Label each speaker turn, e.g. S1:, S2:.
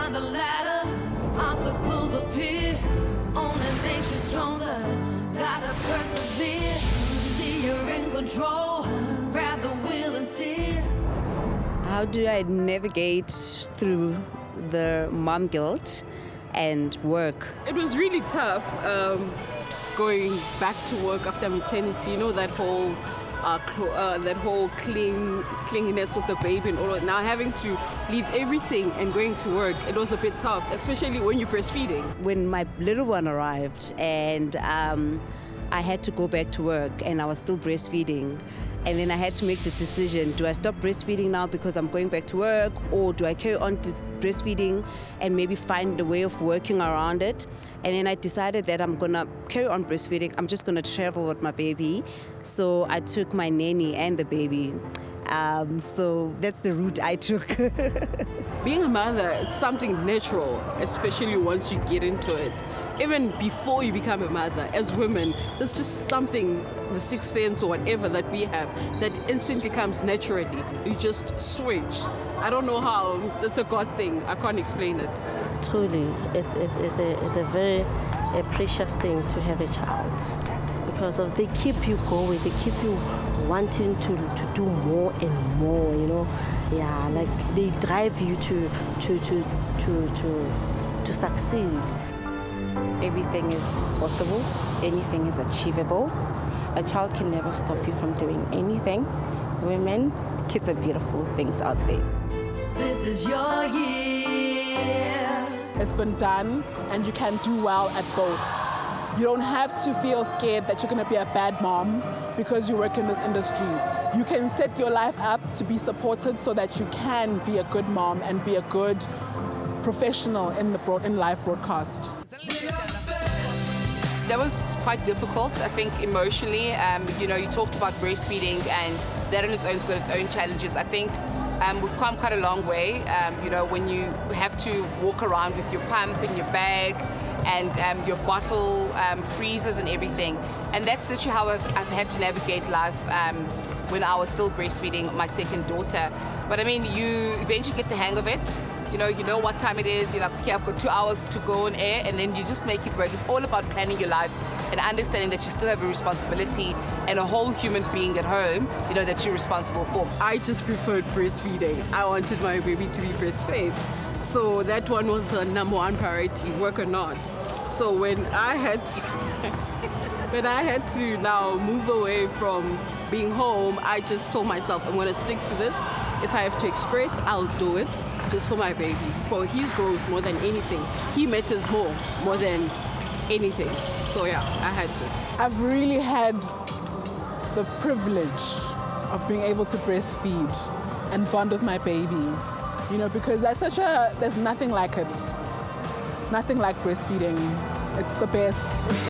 S1: climb the ladder, obstacles appear, only makes you stronger. Got to persevere, see you're in control, grab the wheel and steer.
S2: How do I navigate through the mom guilt and work?
S3: It was really tough going back to work after maternity. You know, that whole clinginess with the baby and all that. Now having to leave everything and going to work, it was a bit tough, especially when you're breastfeeding.
S2: When my little one arrived and I had to go back to work and I was still breastfeeding, and then I had to make the decision, do I stop breastfeeding now because I'm going back to work, or do I carry on breastfeeding and maybe find a way of working around it? And then I decided that I'm gonna carry on breastfeeding. I'm just gonna travel with my baby. So I took my nanny and the baby. So that's the route I took.
S3: Being a mother, it's something natural, especially once you get into it. Even before you become a mother, as women, there's just something, the sixth sense or whatever that we have, that instantly comes naturally. You just switch. I don't know how, it's a God thing. I can't explain it.
S4: Truly, it's a very precious thing to have a child, because of they keep you going, they keep you wanting to do more and more, you know. Yeah, like they drive you to succeed.
S5: Everything is possible, anything is achievable. A child can never stop you from doing anything. Women, kids are beautiful things out there.
S1: This is your year.
S6: It's been done, and you can do well at both. You don't have to feel scared that you're going to be a bad mom because you work in this industry. You can set your life up to be supported so that you can be a good mom and be a good professional in live broadcast.
S7: That was quite difficult, I think, emotionally. You know, you talked about breastfeeding, and that on its own has got its own challenges. I think we've come quite a long way. You know, when you have to walk around with your pump in your bag and your bottle freezers and everything. And that's literally how I've had to navigate life when I was still breastfeeding my second daughter. But I mean, you eventually get the hang of it. You know what time it is. You're like, okay, I've got 2 hours to go on air, and then you just make it work. It's all about planning your life and understanding that you still have a responsibility and a whole human being at home, you know, that you're responsible for.
S3: I just preferred breastfeeding. I wanted my baby to be breastfed. So that one was the number one priority, work or not. So when I had to now move away from being home, I just told myself I'm going to stick to this. If I have to express, I'll do it just for my baby, for his growth more than anything. He matters more than anything. So yeah, I had to.
S6: I've really had the privilege of being able to breastfeed and bond with my baby, you know, because there's nothing like it. Nothing like breastfeeding. It's the best.